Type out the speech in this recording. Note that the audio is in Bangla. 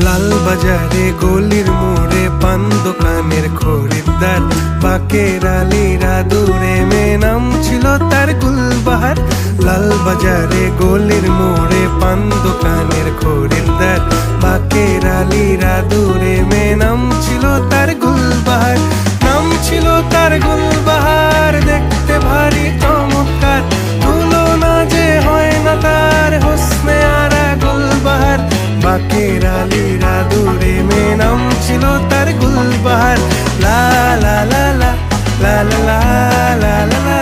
লাল বাজারে গলির মোড়ে পান দোকানের খরিদ্দার, বাকের আলীরা দূরে মেয়ে নাম ছিল তার গুলবাহার। লাল বাজারে গলির মোড়ে পান দোকানের খরিদ্দার, বাকের আলীরা দূরে মেয়ে নাম ছিল তার গুলবাহার। নাম ছিল তার গুলবাহার, দেখতে ভারী চমৎকার, তুলনা যে হয় না তার হোসনে আরা গুলবাহার। বাকের আলীরা দূরে মেয়ে নাম ছিল তার গুলবাহার। লা লা লা লা লা লা লা লা লা লা।